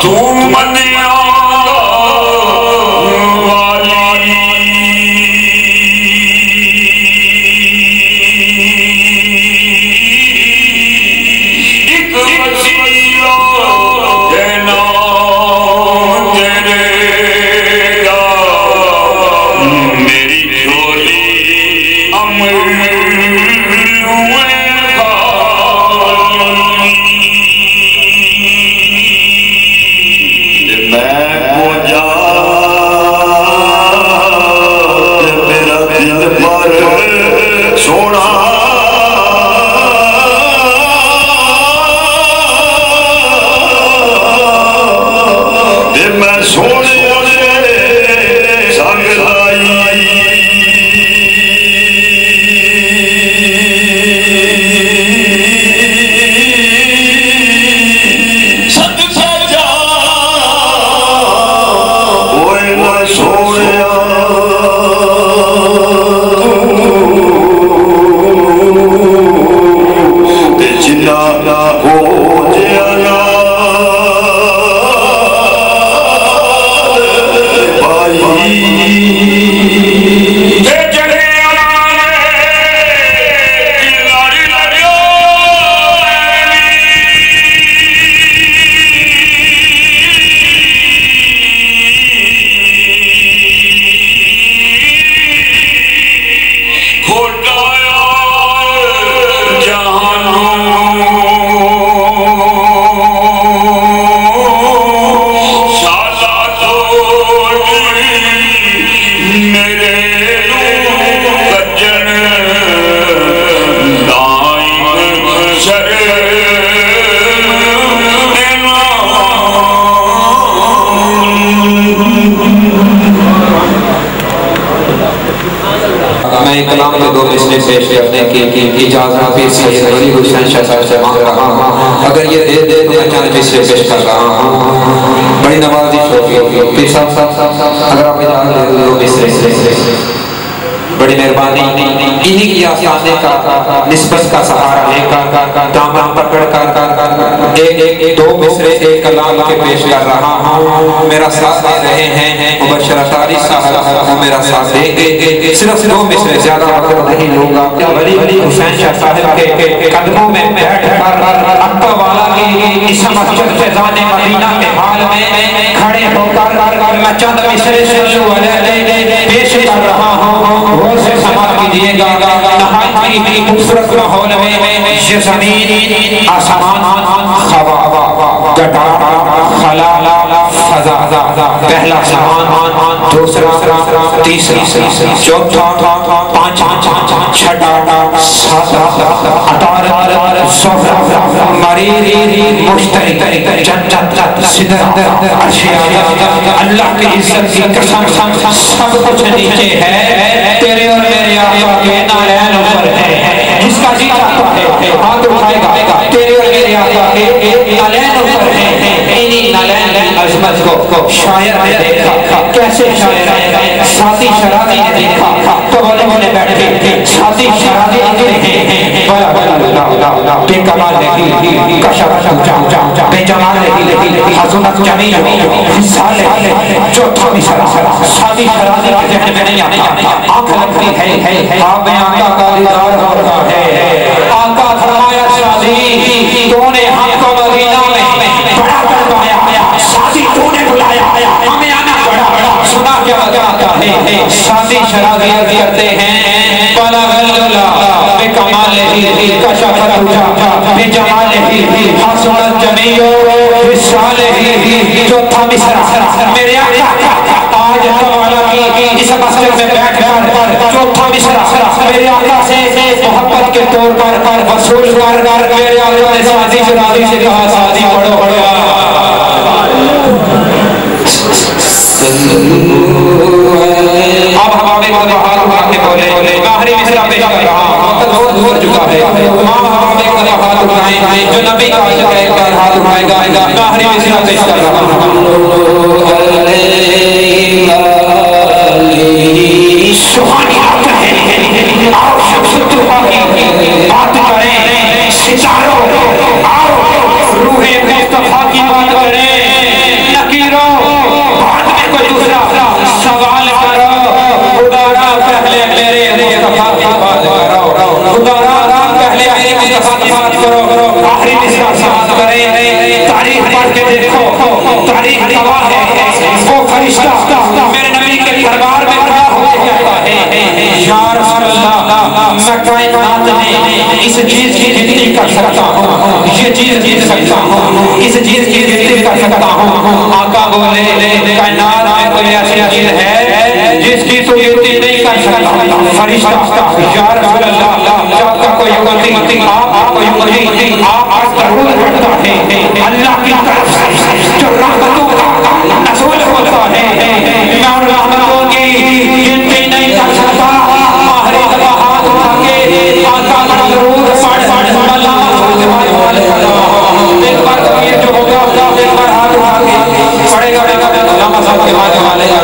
تو منیا کلام کے دو مصرے پیش کرنے کی اجازت بھی سید ولی حسین شاہ صاحب سے مانگ رہا ہوں. اگر یہ دے دے تو میں چند مصرے پیش کر رہا ہوں. بڑی نوازش ہوگی. پھر صاحب اگر آپ اجازت دے دو مصرے بڑی مہربانی. انہی کی آسانے کا نسبت کا سہارا لے کر دامن پکڑ کر ایک دو مصرے ایک کلام کے پیش کر رہا ہوں. میرا ساتھ دے رہے ہیں مبشر اشاری صاحب، میرا ساتھ دیں گے. صرف دو مصرے، زیادہ وقت نہیں لوں گا. ولی حسین شاہ صاحب کے قدموں میں بیٹھ کر اکا والا کی اس مسجد فیضان مدینہ کے حال میں کھڑے ہو کر میں چند مصرے صلو علیہ پیش کر رہا ہوں. غور سے سماعت کیجئے گا. نہایت ہی خوبصورت ماحول میں یہ زمین، آسمان، ہوا، گٹا، خلا، فضا، پہلا زمان، دوسرا، تیسرا، چوتھا، پانچواں، چھٹا، ساتواں، اٹھارہ، سولہ، مریری، مشترک، جنت، صدر، اشیاء، اللہ کی عزت کی قسم سب کچھ نیچے ہے. تیرے اور میرے آقا کے نالین اوپر ہے. جس کا جی چاہتا ہے ہاتھ اٹھائے گا. تیرے اور میرے آقا کے نالین اوپر ہے. انہی نالین کی عظمت کو شاعر نے دیکھا. کیسے شاعر ہے؟ ساتھی شرازی نے دیکھا تو بولے بیٹھے. ساتھی شرازی آتے ہیں بے کمال لگی، کشف بے جمال لگی، حضرت جمیل حصال چوتھا مصرع. ساتھی شرازی کے ذہن میں نہیں آتا. آنکھ لگتی ہے آپ میں آقا کا دیدار ہو رہا ہے. آقا فرمایا شرازی تو نے ہم کو مدینہ میں بڑا کروایا، شادی تو نے بلایا، ہمیں آنا بڑا سنا کیا جاتا ہے. شادی شرازی عرض کرتے ہیں بلغ اللہ بکمالہ کشف الرجا بجمالہ حسنت جمیع بصالح. چوتھا مصرع میرے آقا آج والا کی اس مسجد میں بیٹھ کر چوتھا مصرع میرے آقا سے محبت کے طور پر وصول کر میرے آقا نے شادی شرازی سے کہا شادی پڑھو. اب ہمارے بعد ہاتھ اٹھا کے بولے میں آخری مصرع پیش کر رہا ہوں. وقت بہت گزر چکا ہے. ہمارے بعد ہاتھ اٹھائیں جو نبی کا عاشق ہے کر ہاتھ اٹھائے گا. میں آخری مصرع پیش کر رہا ہوں. سبحانی بات ہے. آؤ شخص کی بات کریں. ستاروں آؤ روح مصطفیٰ کی بات کریں. پڑھ کے دیکھو، تاریخ گواہ ہے، وہ فرشتہ میرے نبی کے دربار میں کھڑا ہو کے کہتا ہے یا رسول اللہ میں کائنات میں اس چیز کی گنتی کر سکتا ہوں، یہ چیز جیت سکتا ہوں، اس چیز کی گنتی کر سکتا ہوں۔ آقا بولے کائنات میں کوئی ایسی چیز ہے جس کی تو گنتی نہیں کر سکتا؟ فرشتہ یا رسول اللہ جب تک کوئی گنتی آپ کو گنتی آپ ضرور کرتا ہے، اللہ کی طرف سے جو رحمتوں کا نزول ہوتا ہے میں ان رحمتوں کی گنتی نہیں کر سکتا۔ آخری دفعہ ہاتھ اٹھا کے آقا کا ضرور پڑھ اللہ ایک بار تو یہ جو ہوگا ایک بار ہاتھ اٹھا کے پڑھے گا علامہ صاحب کے ہاتھ والے گا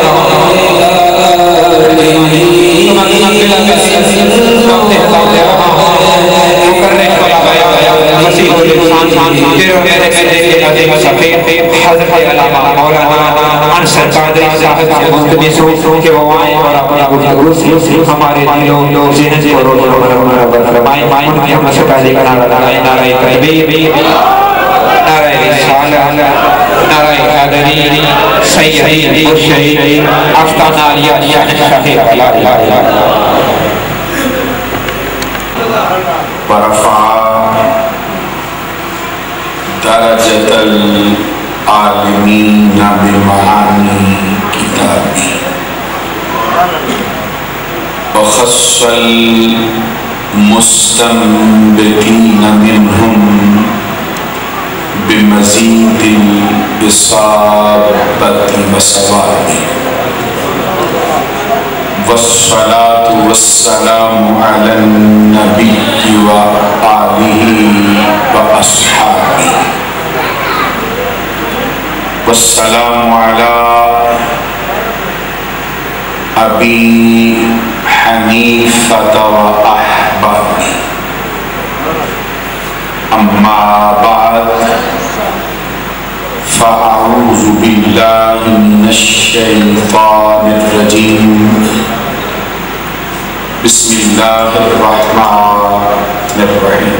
حضرت علامہ مولانا انصر قادری صاحب سے ملتمس ہوں کہ وہ آئیں اور اپنا گفتگو سے ہمارے دلوں ذہن کو روشن فرمائیں۔ ان کی ہم سے پہلے کا نعرہ لگائیں، نعرہ تکبیر، نعرہ رسالہ، نعرہ حیدری، سیدی مرشد آفتاب عالیہ شاہ لا الہ الا اللہ۔ ورفع درجة العالمين بمعاني كتابه وخص المستنبطين منهم بمزيد الإصابة والصواب، والصلاة والسلام على النبي وآله وأصحابه، والسلام على أبي حنيفة وأحبابه، أما بعد فأعوذ بالله من الشيطان الرجيم، بسم الله الرحمن الرحيم،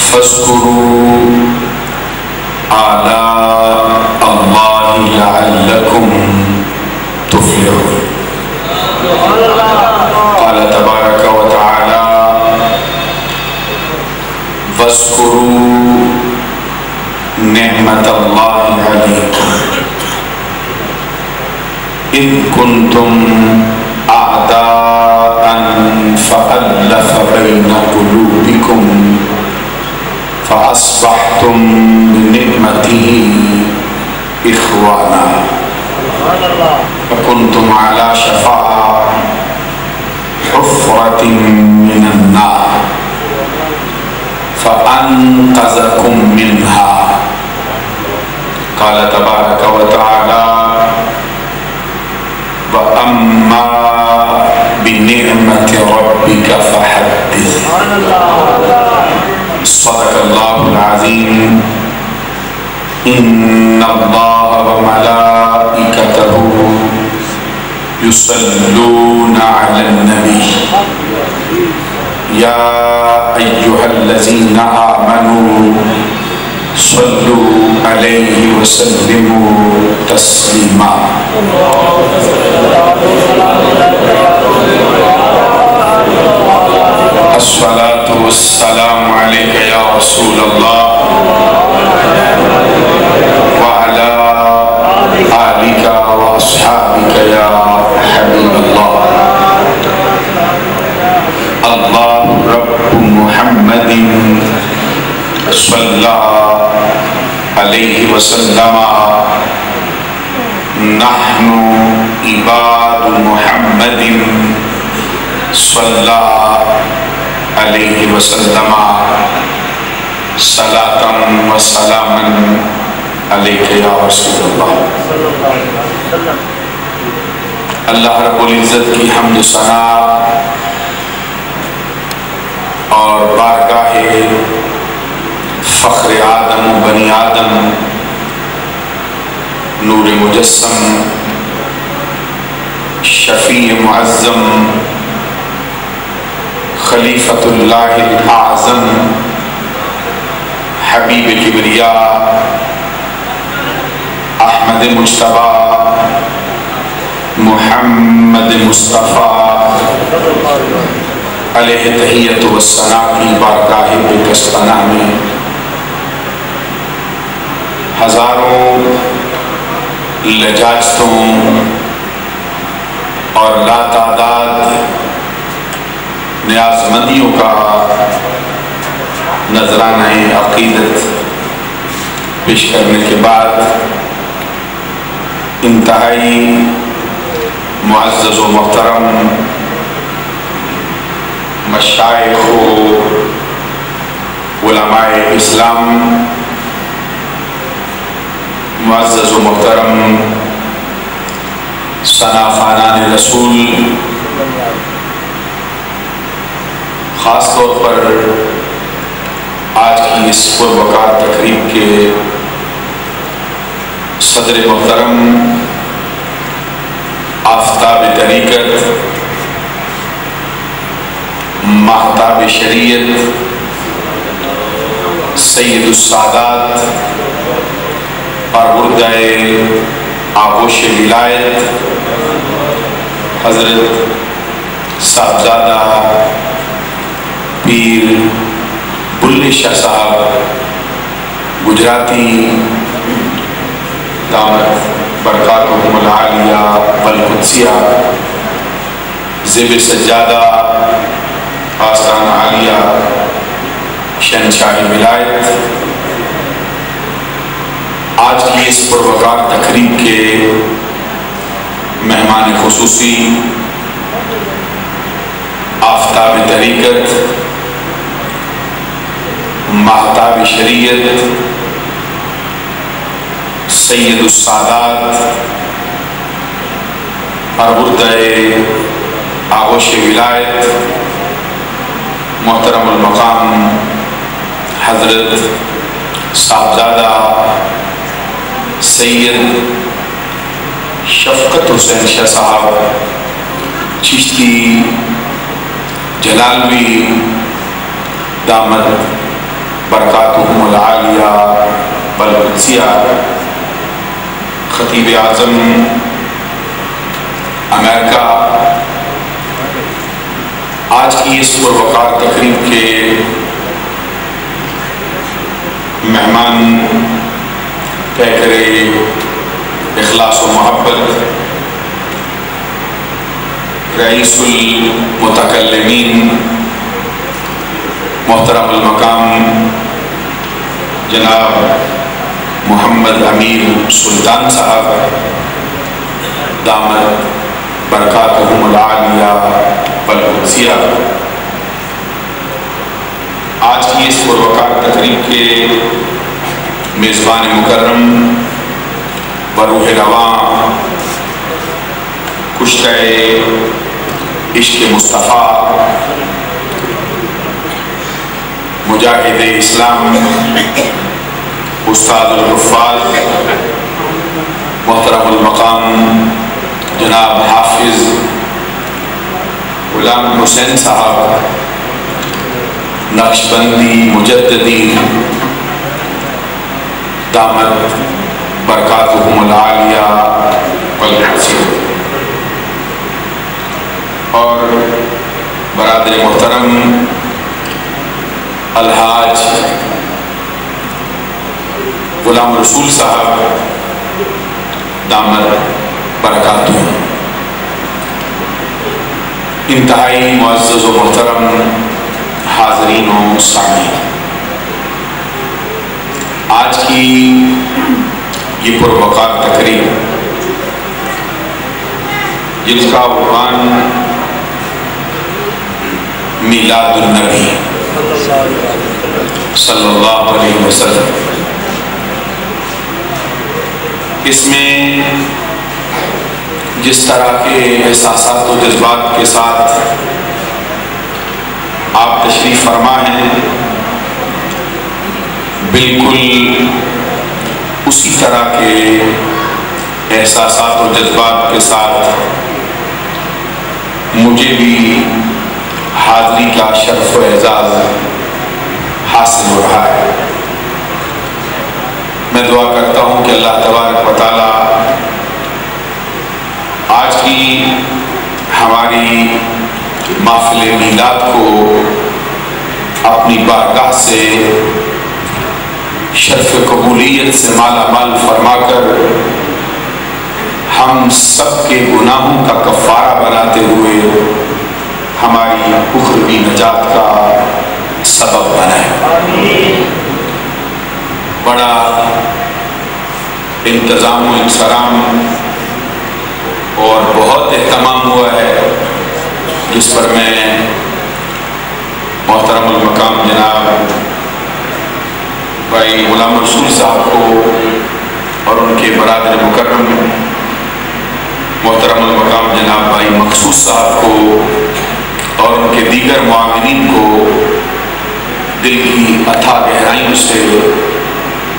فاذكروا آلاء الله لعلكم تفلحون۔ قال تبارك وتعالى واذكروا نعمة الله عليكم إذ كنتم أعداء فألف بين قلوبكم فأصبحتم بنعمته إخوانا وكنتم على شفا حفرة من النار فأنقذكم منها۔ قال تبارك وتعالى وأما بنعمة ربك فحدث۔ صدق الله العظيم۔ إن الله وملائكته يصلون على النبي يا أيها الذين آمنوا صلوا عليه وسلموا تسليما۔ الصلاة والسلام عليك يا رسول الله وعلى آلك وأصحابك يا حبيب الله۔ الله رب محمد صلى عليه وسلم، نحن عباد محمد صلى عليه وسلم، صلاة وسلاما عليك يا رسول الله۔ اللہ رب العزت کی حمد و ثنا اور بارگاہ فخر آدم و بنی آدم نور مجسم شفیع معظم خلیفۃ اللہ الاعظم حبیب کبریا احمد مجتبی محمد مصطفیٰ علیہ تحیت و ثنا کی بارگاہ بکستانہ میں ہزاروں لجاجتوں اور لاتعداد نیاز مندیوں کا نذرانہ عقیدت پیش کرنے کے بعد انتہائی معزز و محترم مشائخ و علماء اسلام، معزز و محترم ثنا خانان رسول، خاص طور پر آج کی اس پروقار تقریب کے صدر محترم آفتاب طریقت، ماہتاب شریعت، سید السادات اور بردہ آغوش ولایت حضرت صاحبزادہ پیر بلے شاہ صاحب گجراتی دامت برکاتہم العالیہ والقدسیہ، زیب سجادہ آستانہ عالیہ شہنشاہ ولایت، آج کی اس پروقار تقریب کے مہمان خصوصی آفتاب طریقت، ماہتاب شریعت، سید السادات اور بردہ آغوش ولایت، محترم المقام حضرت صاحبزادہ سید شفقت حسین شاہ صاحب چشتی جلالوی دامت برکاتہم العالیہ والقدسیہ، خطیب اعظم امریکہ، آج کی اس پروقار تقریب کے مہمان پیکر اخلاص و محبت، رئیس المتکلمین محترم المقام جناب محمد امیر سلطان صاحب دامت برکاتہم العالیہ والقدسیہ، آج کی اس پروقار تقریب کے میزبان مکرم بروح رواں کشتہ عشق مصطفیٰ، مجاہد اسلام، استاد الحفاظ محترم المقام جناب حافظ غلام حسین صاحب نقشبندی مجددی دامت برکاتہم العالیہ والقدسیہ، اور برادر محترم الحاج غلام رسول صاحب دامت برکاتہم، انتہائی معزز و محترم حاضرین و سامعین، آج کی یہ پروقار تقریب جس کا عنوان میلاد النبی صلی اللہ علیہ وسلم، اس میں جس طرح کے احساسات و جذبات کے ساتھ آپ تشریف فرما ہیں، بالکل اسی طرح کے احساسات و جذبات کے ساتھ مجھے بھی حاضری کا شرف و اعزاز حاصل ہو رہا ہے۔ میں دعا کرتا ہوں کہ اللہ تبارک و تعالیٰ آج کی ہماری محفل میلاد کو اپنی بارگاہ سے شرف قبولیت سے مالا مال فرما کر ہم سب کے گناہوں کا کفارہ بناتے ہوئے ہماری اخروی نجات کا سبب بنائے۔ بڑا انتظام و انصرام اور بہت اہتمام ہوا ہے، جس پر میں محترم المقام جناب بھائی غلام رسول صاحب کو اور ان کے برادر مکرم محترم المقام جناب بھائی مقصود صاحب کو اور ان کے دیگر معاونین کو دل کی اتھا گہرائیوں سے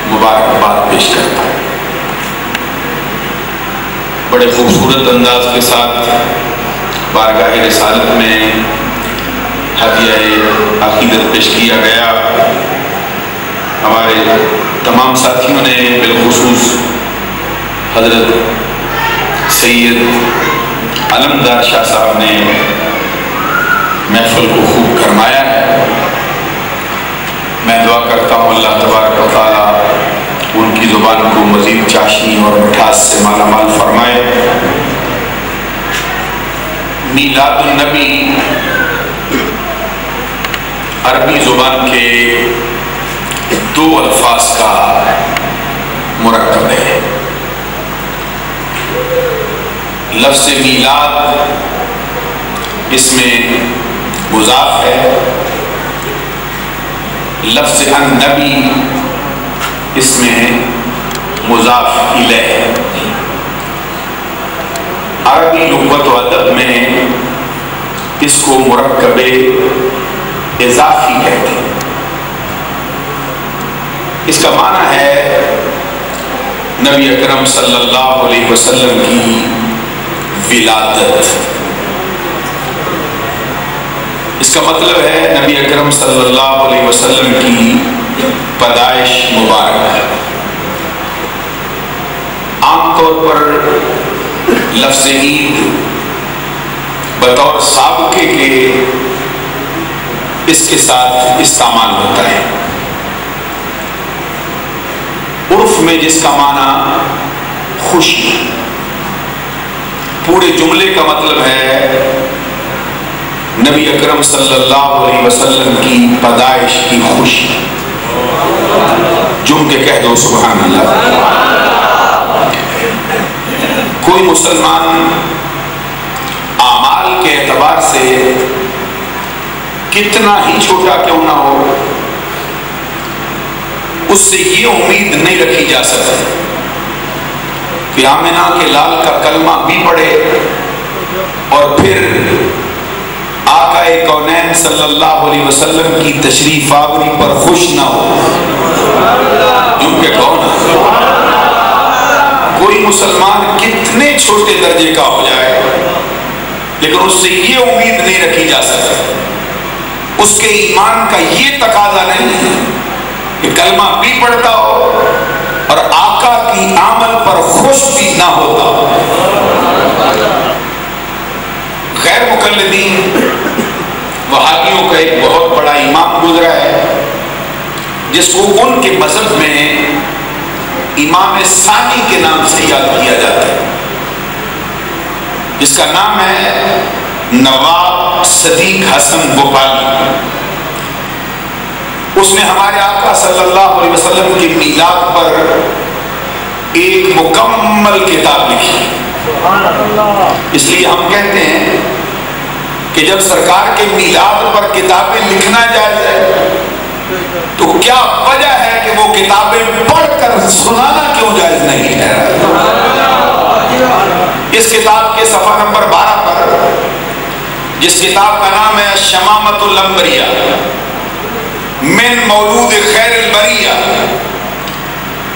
مبارکباد پیش کرتا ہے۔ بڑے خوبصورت انداز کے ساتھ بارگاہ رسالت میں ہدیہ عقیدت پیش کیا گیا۔ ہمارے تمام ساتھیوں نے بالخصوص حضرت سید علمدار شاہ صاحب نے محفل کو خوب گرمایا ہے۔ میں دعا کرتا ہوں اللہ تبارک و تعالیٰ ان کی زبان کو مزید چاشنی اور مٹھاس سے مالا مال فرمائے۔ میلاد النبی عربی زبان کے دو الفاظ کا مرکب ہے۔ لفظ میلاد اس میں مضاف ہے، لفظ النبی اس میں مضاف الیہ ہے۔ عربی لغت و ادب میں اس کو مرکب اضافی کہتے ہیں۔ اس کا معنی ہے نبی اکرم صلی اللہ علیہ وسلم کی ولادت۔ اس کا مطلب ہے نبی اکرم صلی اللہ علیہ وسلم کی پیدائش مبارک۔ عام طور پر لفظ عید بطور سابقے کے اس کے ساتھ استعمال ہوتا ہے۔ عرف میں جس کا معنی خوشی، پورے جملے کا مطلب ہے نبی اکرم صلی اللہ علیہ وسلم کی پیدائش کی خوشی۔ جم کے کہہ دو سبحان اللہ۔ کوئی مسلمان اعمال کے اعتبار سے کتنا ہی چھوٹا کیوں نہ ہو، اس سے یہ امید نہیں رکھی جا سکتی کہ آمنہ کے لال کا کلمہ بھی پڑھے اور پھر آقا کونین صلی اللہ علیہ وسلم کی تشریف آوری پر خوش نہ ہو۔ کیونکہ کون کوئی مسلمان کتنے چھوٹے درجے کا ہو جائے لیکن اس سے یہ امید نہیں رکھی جا سکتی، اس کے ایمان کا یہ تقاضا نہیں کہ کلمہ بھی پڑھتا ہو اور آقا کی عمل پر خوش بھی نہ ہوتا۔ غیر مقلدین وہابیوں کا ایک بہت بڑا امام گزرا ہے جس کو ان کے مذہب میں امام ثانی کے نام سے یاد کیا جاتا ہے، جس کا نام ہے نواب صدیق حسن بھوپالی۔ اس نے ہمارے آقا صلی اللہ علیہ وسلم کے میلاد پر ایک مکمل کتاب لکھی۔ اس لیے ہم کہتے ہیں کہ جب سرکار کے میلاد پر کتابیں لکھنا جائز ہے تو کیا وجہ ہے کہ وہ کتابیں پڑھ کر سنانا کیوں جائز نہیں ہے؟ اس کتاب کے صفحہ نمبر 12 پر، جس کتاب کا نام ہے شمامۃ الانبریاء من مولود خیر البریہ،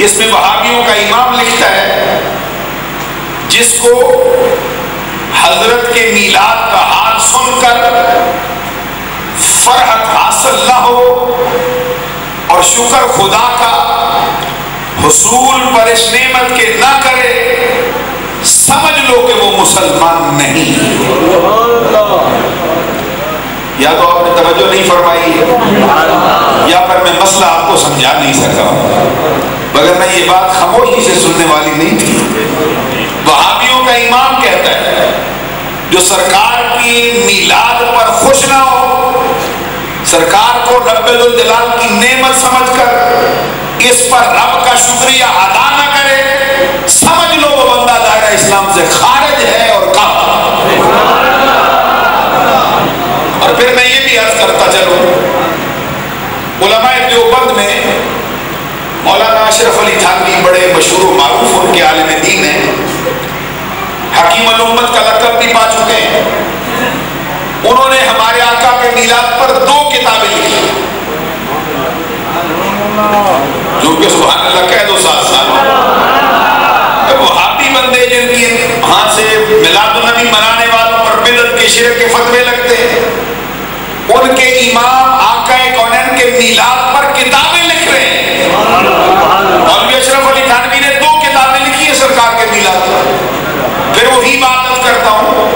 اس میں وہابیوں کا امام لکھتا ہے جس کو حضرت کے میلاد کا حال سن کر فرحت حاصل نہ ہو اور شکر خدا کا حصول پر اس نعمت کے نہ کرے، سمجھ لو کہ وہ مسلمان نہیں ہے۔ یا تو آپ نے توجہ نہیں فرمائی ہے یا پھر میں مسئلہ آپ کو سمجھا نہیں سکا، مگر میں یہ بات خاموشی سے سننے والی نہیں تھی۔ وہابیوں کا امام کہتا ہے جو سرکار کی میلاد پر خوش نہ ہو، سرکار کو رب الجلال کی نعمت سمجھ کر اس پر رب کا شکریہ ادا نہ کرے، سمجھ لو وہ بندہ دائرہ اسلام سے خارج ہے اور کافر۔ اور پھر میں یہ بھی عرض کرتا چلوں، علماء دیوبند میں مولانا اشرف علی تھانوی بڑے مشہور و معروف ان کے عالم دین ہیں، حکیم الامت کا لقب بھی پا چکے ہیں۔ انہوں نے ہمارے آقا کے میلاد پر 2 کتابیں لکھی، جو کہ سبحان اللہ کہہ دو 7 سال۔ وہابی بندے جن کی ہاتھ سے میلاد النبی منانے والوں پر بدعت کے شرک کے فتوے لگتے ہیں، ان کے امام آقا کونین کے میلاد پر کتابیں لکھ رہے ہیں۔ اور اشرف علی تھانوی نے 2 کتابیں لکھی ہیں سرکار کے میلاد پر۔ پھر وہی بات کرتا ہوں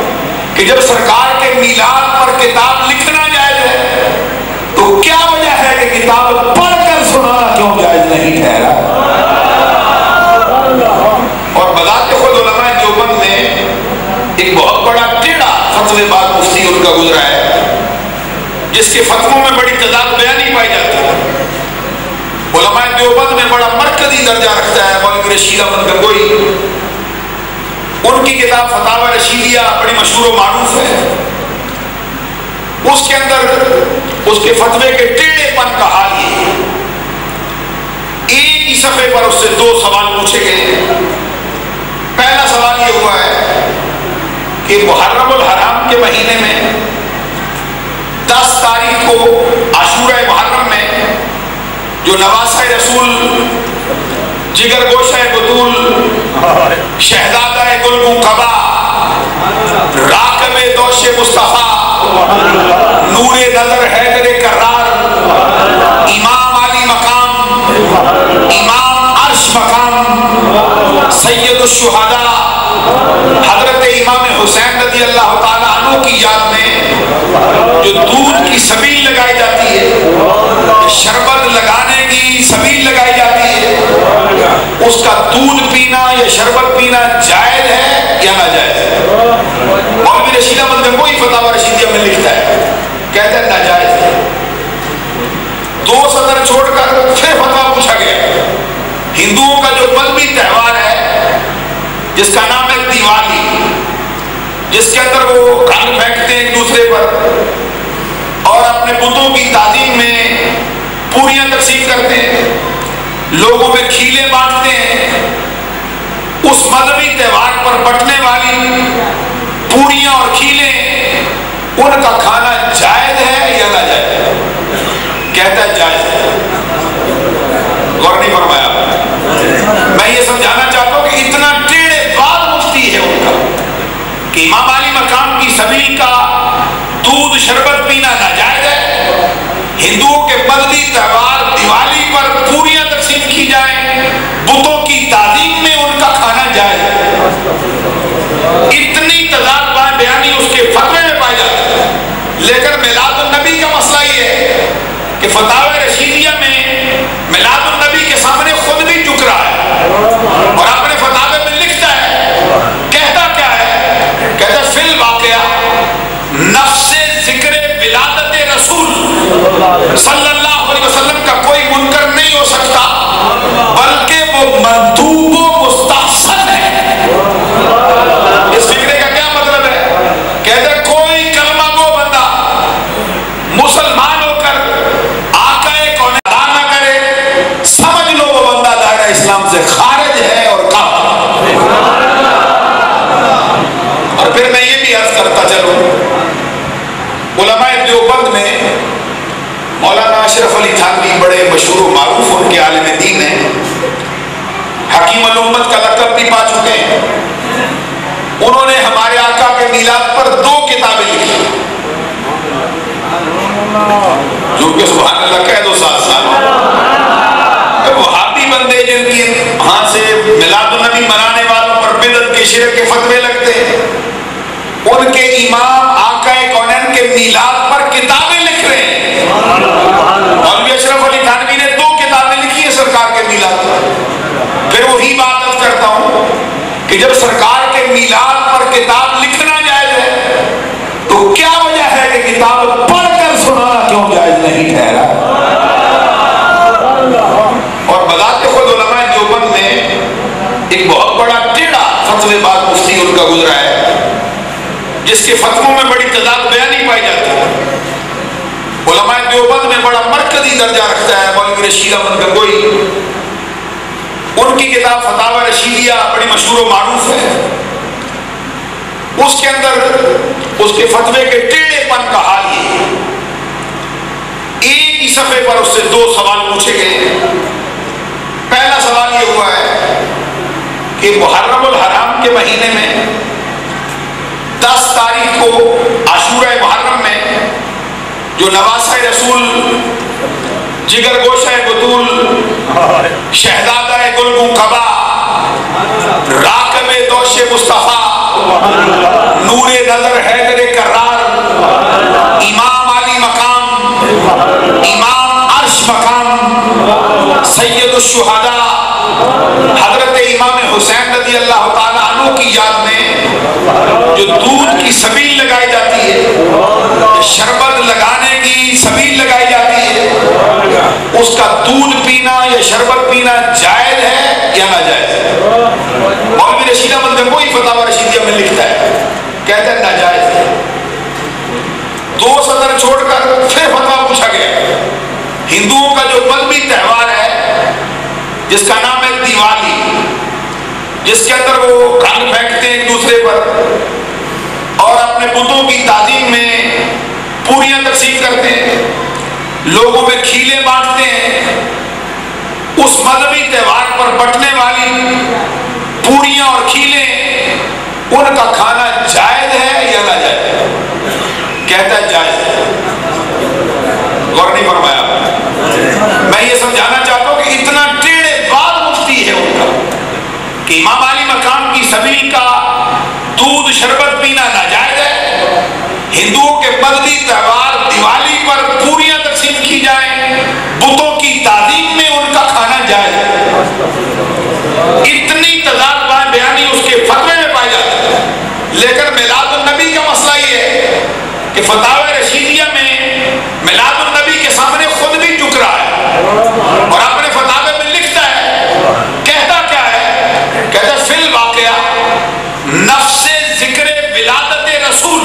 کہ جب سرکار کے میلاد پر کتاب لکھنا جائز ہے تو کیا وجہ ہے کہ کتاب پڑھ کر سنانا کیوں جائز نہیں ٹھہرا؟ اور بذات خود علماء دیوبند میں ایک بہت بڑا ٹیڑھا فتوے بعد مفتی ان کا گزرا ہے، جس کے فتووں میں بڑی تضاد بیانی پائی جاتی ہے۔ علماء دیوبند میں بڑا مرکزی درجہ رکھتا ہے مولوی رشید احمد گنگوئی، ان کی کتاب فتاوی رشیدیہ بڑی مشہور و معروف ہے۔ اس کے اندر اس کے فتوے کے ٹیڑھے پن کا حال یہ ہے، ایک ہی صفحے پر اس سے 2 سوال پوچھے گئے۔ پہلا سوال یہ ہوا ہے کہ محرم الحرام کے مہینے میں 10 تاریخ کو عاشورہ محرم میں جو نواسہ رسول، جگر گوشہ بطول، شہزادہ گل منقبہ، راکب دوش مصطفیٰ، نور نظر حیدر کرار، امام علی مقام، امام عرش مقام، سید الشہداء حضرت امام حسین رضی اللہ تعالیٰ عنہ کی یاد میں جو دودھ کی سبیل لگائی جاتی ہے، شربت لگانے کی سبیل لگائی جاتی ہے، اس کا دودھ پینا یا شربت پینا جائز ہے یا ناجائز ہے؟ مولوی رشید احمد گنگوئی فتاوی رشیدیہ میں لکھتا ہے، کہتا ہے ناجائز ہے۔ 2 سطر چھوڑ کر پھر فتویٰ پوچھا گیا۔ ہندوؤں کا جو مذہبی تہوار ہے جس کا نام ہے دیوالی، جس کے اندر وہ رنگ پھینکتے ہیں ایک دوسرے پر اور اپنے بتوں کی تعظیم میں پوریاں تقسیم کرتے ہیں، لوگوں میں کھیلے بانٹتے ہیں، اس مذہبی تہوار پر بٹنے والی پوریاں اور کھیلے ان کا کھانا جائز ہے یا ناجائز ہے؟ کہتا ہے جائز ہے۔ غور نہیں فرمایا؟ میں یہ سمجھانا چاہتا ہوں کہ اتنا ٹیڑھے بال مفتی ہے ان کا کہ امام علی مقام کی سبیل کا دودھ شربت پینا ناجائز ہے، ہندوؤں کے مذہبی تہوار دیوالی پر پوریاں تقسیم کی جائیں، بتوں کی تعظیم میں ان کا کھانا جائز ہے۔ اتنی تضاد بیانی اس کے فتوے میں پائی جاتی ہے۔ لیکن میلاد النبی کا مسئلہ یہ ہے کہ فتاوی رشیدیہ میں میلاد النبی کے سامنے خود بھی جھک رہا ہے اور اپنے فتاوے میں لکھتا ہے، کہتا کیا ہے؟ کہتا ہے فی الواقعہ نفس ذکر ولادت رسول صلی اللہ علیہ وسلم کا کوئی منکر نہیں ہو سکتا، بلکہ وہ مندوب و مستحسن ہے۔ اس فکرے کا کیا مطلب ہے؟ کہتے ہیں کوئی کلمہ گو بندہ مسلمان ہو کر آقا کون ادا نہ کرے، سمجھ لو وہ بندہ دائرہ اسلام سے خارج ہے اور کافر۔ اور پھر میں یہ بھی عرض کرتا چلوں، علماء دیوبند میں مولانا اشرف علی تھانوی بڑے مشہور و معروف ان کے عالم دین ہیں، حکیم الامت کا لقب بھی پا چکے ہیں۔ انہوں نے ہمارے آقا کے میلاد پر 2 کتابیں لکھی، جو کہ سبحان اللہ کہہ دو 7 سال۔ وہابی بندے جن کی شرک کے فتوے لگتے ہیں، ان کے امام آقا کونین کے میلاد پر کتابیں لکھ رہے ہیں۔ مولوی اشرف علی تھانوی نے 2 کتابیں لکھی ہیں سرکار کے میلاد پر۔ پھر وہی بات عرض کرتا ہوں کہ جب سرکار کے میلاد پر کتاب لکھنا جائز ہے تو کیا وجہ ہے کہ کتاب پڑھ کر سنانا کیوں جائز نہیں ٹھہرا؟ اور بذات خود علماء دیوبند میں ایک بہت بڑا ٹیڑھا فتوے بعد مفتی ان کا گزرا ہے، جس کے فتووں میں بڑی تعداد بیانی پائی جاتی ہے۔ علماء دیوبند میں بڑا مرکزی درجہ رکھتا ہے مولوی رشید احمد گنگوئی۔ ان کی کتاب فتاوی رشیدیہ بڑی مشہور و معروف ہے۔ اس کے اندر اس کے فتوے کے ٹیڑھے پن کا حال یہ ہے، ایک ہی صفحے پر اس سے 2 سوال پوچھے گئے۔ پہلا سوال یہ ہوا ہے کہ محرم الحرام کے مہینے میں 10 تاریخ کو عاشورہ محرم میں جو نواسہ رسول، جگر گوشہ بطول، شہزادہ گلگوں قبا، راکب دوش مصطفیٰ، نور نظر حیدر کرار، امام علی مقام، امام عرش مقام، سید الشہداء حضرت امام حسین رضی اللہ تعالیٰ عنہ کی یاد میں جو دودھ کی سبیل لگائی جاتی ہے، شربت لگانے کی سبیل لگائی جاتی ہے، اس کا دودھ پینا یا شربت پینا جائز ہے یا ناجائز ہے؟ مولوی رشید احمد گنگوئی فتاوی رشیدیہ میں لکھتا ہے، کہتا ہے ناجائز ہے۔ 2 سطر چھوڑ کر پھر فتویٰ پوچھا گیا۔ ہندوؤں کا جو مذہبی تہوار ہے جس کا نام ہے دیوالی، جس کے اندر وہ رنگ پھینکتے ہیں ایک دوسرے پر اور اپنے بتوں کی تعظیم میں پوریاں تقسیم کرتے ہیں، لوگوں میں کھیلیں بانٹتے ہیں، اس مذہبی تہوار پر بٹنے والی پوریاں اور کھیلیں، ان کا کھانا جائز ہے یا ناجائز ہے؟ کہتا ہے جائز ہے۔ غور نہیں فرمایا؟ میں یہ سمجھانا چاہتا ہوں کہ اتنا ٹیڑھے بات مفتی ہے ان کا کہ امام علی مقام کی سبیل کا دودھ شربت پینا ناجائز ہے، ہندوؤں کے مذہبی تہوار دیوالی پر پوریاں تقسیم کی جائیں، بتوں کی تعظیم میں ان کا کھانا جائز ہے۔ اتنی تضاد بیانی اس کے فتوے میں پائی جاتی ہے۔ لیکن میلاد النبی کا مسئلہ یہ ہے کہ فتاوی رشیدیہ میں میلاد النبی کے سامنے خود بھی جھک رہا ہے اور اپنے فتاوے میں لکھتا ہے، کہتا کیا ہے؟ کہتا ہے فی الواقعہ نفس ذکر ولادت رسول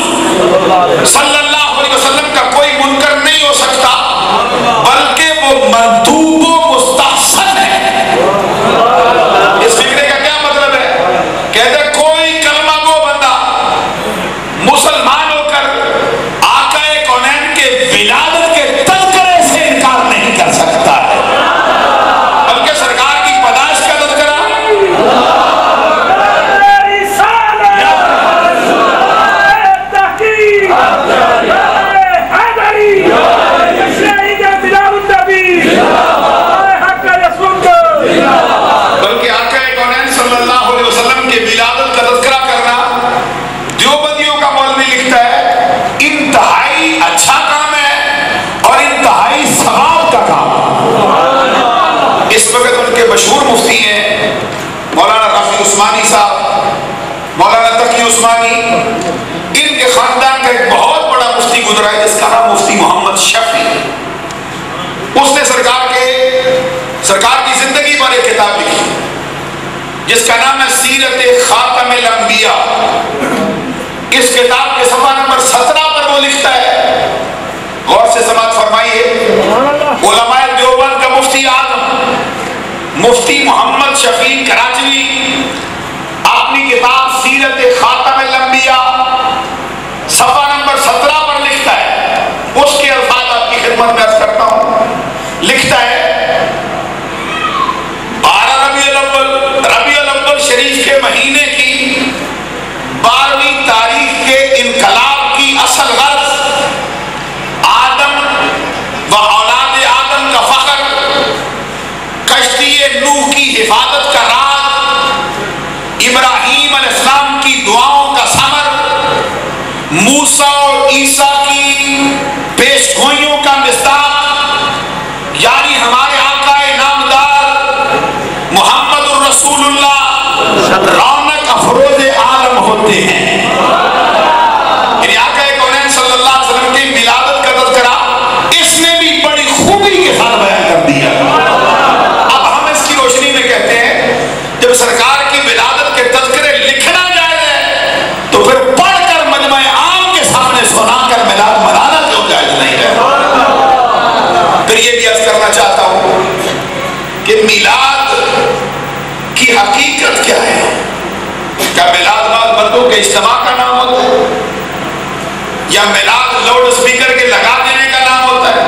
صلی اللہ علیہ وسلم کا کوئی منکر نہیں ہو سکتا، بلکہ وہ مندوب و مستحسن ہے۔ اس فکرے کا کیا مطلب ہے؟ کہتے ہیں کوئی کلمہ گو بندہ مسلمان ہو کر آقا کونین کے ولادت کے تذکرے سے انکار نہیں کر سکتا ہے، بلکہ سرکار کی پیدائش کا تذکرہ مشہور مفتی ہیں مولانا رفیع عثمانی صاحب، مولانا تقی عثمانی، ان کے خاندان کا ایک بہت بڑا مفتی گزرا ہے جس کا نام مفتی محمد شفیع۔ اس نے سرکار کی زندگی پر ایک کتاب لکھی جس کا نام ہے سیرت خاتم الانبیاء۔ اس کتاب کے صفحہ نمبر 17 پر وہ لکھتا ہے، غور سے سماعت فرمائیے، علماء دیوبند کا مفتی اعظم مفتی محمد شفیع کراچوی اپنی کتاب سیرت خاتم الانبیاء صفحہ نمبر 17 پر لکھتا ہے، اس کے الفاظ آپ کی خدمت میں عرض کرتا ہوں۔ لکھتا ہے 12 ربیع الاول شریف کے مہینے کی 12ویں تاریخ کے انقلاب کی اصل غرض آدم و اولاد آدم کا فخر، کشتی نوح کی حفاظت کا راز، ابراہیم علیہ السلام عیسیٰ کی پیش گوئیوں کا مصداق یعنی ہمارے آقا نامدار محمد الرسول اللہ رونق افروز عالم ہوتے ہیں. یعنی آقا کونین صلی اللہ علیہ وسلم کی ولادت کا تذکرہ اس نے بھی بڑی خوبی کے ساتھ بیان کر دیا. اب ہم اس کی روشنی میں کہتے ہیں جب سرکار کی ولادت کے تذکرے لکھنا جائز ہے تو پھر پڑھ کر مجمع عام کے سامنے سنا کر میلاد منانا کیوں جائز نہیں ہے؟ پھر یہ بھی عرض کرنا چاہتا ہوں کہ میلاد کی حقیقت کیا ہے؟ کیا میلاد بعض بندوں کے اجتماع کا نام ہوتا ہے یا میلاد لاؤڈ اسپیکر کے لگا دینے کا نام ہوتا ہے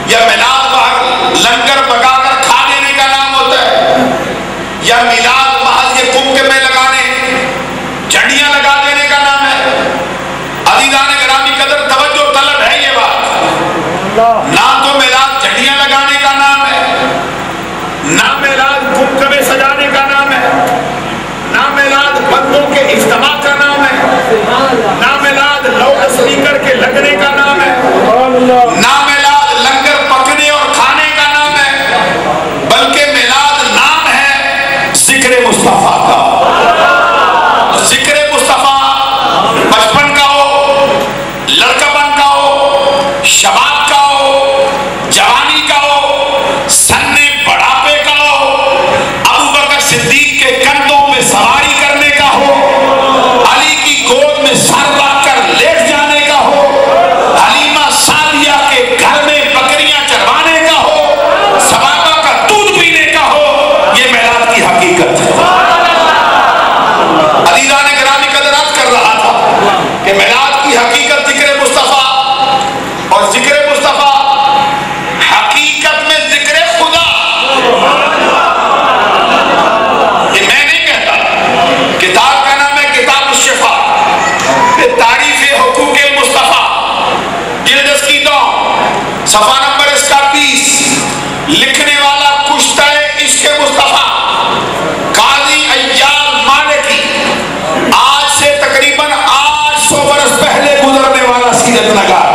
یا میلاد باہر لنگر پکا کر کھا دینے کا نام ہوتا ہے یا میلاد محض یہ کمبھ میں لگانے جھنڈیاں لگا دینے کا نام ہے؟ عزیزان گرامی قدر توجہ طلب ہے یہ بات. نہ تو میلاد جھنڈیاں لگانے کا نام ہے, نہ میلاد کمبھ میں سجانے کا نام ہے, نہ میلاد بندوں کے اجتماع کا نام ہے, نہ میلاد لاؤڈ اسپیکر کے لگنے کا نام ہے, نہ میلاد لنگر پکنے اور کھانے کا نام ہے, بلکہ میلاد نام ہے ذکر مصطفیٰ کا. ذکر مصطفیٰ بچپن کا ہو, لڑکپن کا ہو, شباب کا ہو, جوانی کا ہو, سننے بڑھاپے کا ہو, ابو بکر صدیق کے کندھوں میں سواری کرنے کا ہو, علی کی گود میں سر رکھ کر لیٹ جانے کا ہو, حلیمہ سعدیہ کے گھر میں بکریاں چروانے کا ہو, صحابہ کا دودھ پینے کا ہو, یہ میلاد کی حقیقت ہے. عزیزان گرامی قدر عرض کر رہا تھا کہ میلاد کی حقیقت ذکر مصطفیٰ, اور ذکر مصطفیٰ حقیقت میں ذکر خدا. یہ میں نہیں کہتا, کتاب کا نام ہے کتاب الشفا تعریف حقوق المصطفیٰ, جلد اس کی 9 صفحہ نمبر اس کا 20. لکھنے والا کشتہ عشق مصطفیٰ قاضی ایاز مالکی, آج سے تقریباً 800 برس پہلے گزرنے والا سیرت نگار.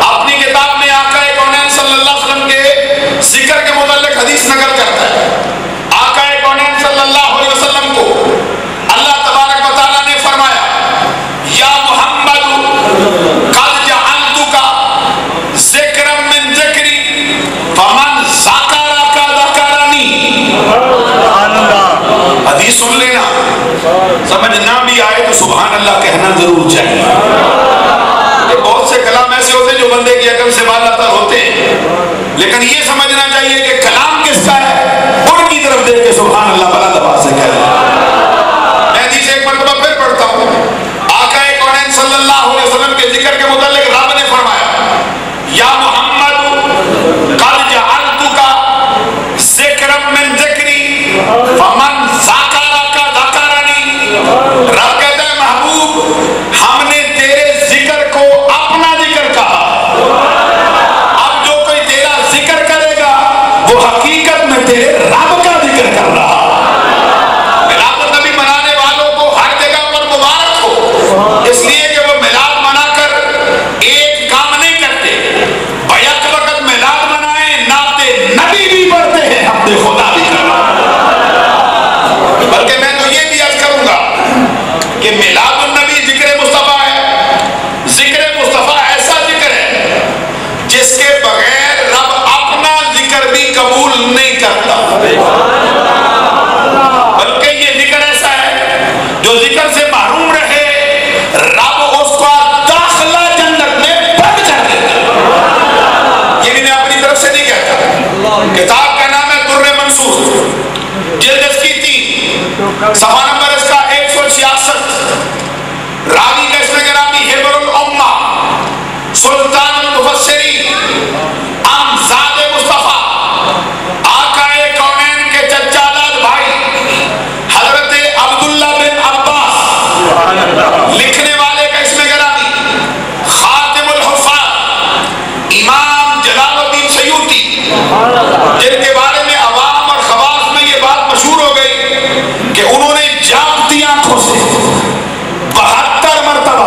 اپنی کتاب میں آقا کونین صلی اللہ علیہ وسلم کے ذکر کے متعلق حدیث نقل کرتا ہے. آقا کونین صلی اللہ علیہ وسلم کو اللہ تبارک و تعالیٰ نے فرمایا یا محمد قد جعلتک ذکرا من ذکری فمن ذکرک ذکرنی. حدیث سن لینا, سمجھنا بھی آئے تو سبحان اللہ کہنا ضرور چاہیے. یہ بہت سے کلام ایسے ہوتے ہیں جو بندے کی عقل سے بالاتر ہوتے ہیں, لیکن یہ سمجھنا چاہیے کہ کلام کس کا ہے, ان کی طرف دیکھ کے سبحان اللہ بلند آواز سے کہہ رہا ہے. میں حدیث ایک مرتبہ پھر پڑھتا ہوں. آقا کونین صلی اللہ علیہ وسلم کے ذکر کے متعلق رب نے فرمایا یا محمد قد جعلتک ذکرا من ذکری فمن ذکرک ذکرنی. رب کہتا ہے محبوب ہم نے تیرے ذکر کو اپنا ذکر کہا, اب جو کوئی تیرا ذکر کرے گا وہ حقیقت میں تیرے رب کا ذکر کر رہا. میلاد النبی منانے والوں کو ہر جگہ پر مبارک ہو, اس لیے کہ وہ میلاد منا کر ایک کام نہیں کرتے, بیک وقت میلاد منائیں, نعت نبی بھی پڑھتے ہیں, حمد خدا بھی کر رہا. بلکہ میں تو یہ بھی عرض کروں گا کہ میلاد النبی ذکر مصطفیٰ ہے. ذکر مصطفیٰ ایسا ذکر ہے جس کے بغیر رب اپنا ذکر بھی قبول نہیں کرتا, بلکہ یہ ذکر ایسا ہے جو ذکر سے محروم رہے رب اس کا داخلہ جنت میں بند کر دیتا. یہ بھی میں اپنی طرف سے نہیں کہتا. کتاب کا نام ہے در منصور, جلد اس کی 3 صفحہ نمبر اس کا 166. راوی کا اس میں گرامی حبر الامہ سلطان المفسرین امزاد مصطفیٰ آقا کونین کے چچا لال بھائی حضرت عبداللہ بن عباس. لکھنے والے کا اس میں گرامی خاتم الحفاظ امام جلال الدین سیوطی, جن کے بارے میں عوام اور خواص میں یہ بات مشہور ہو گئی کہ انہوں نے جاگتی آنکھوں سے 72 مرتبہ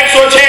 106।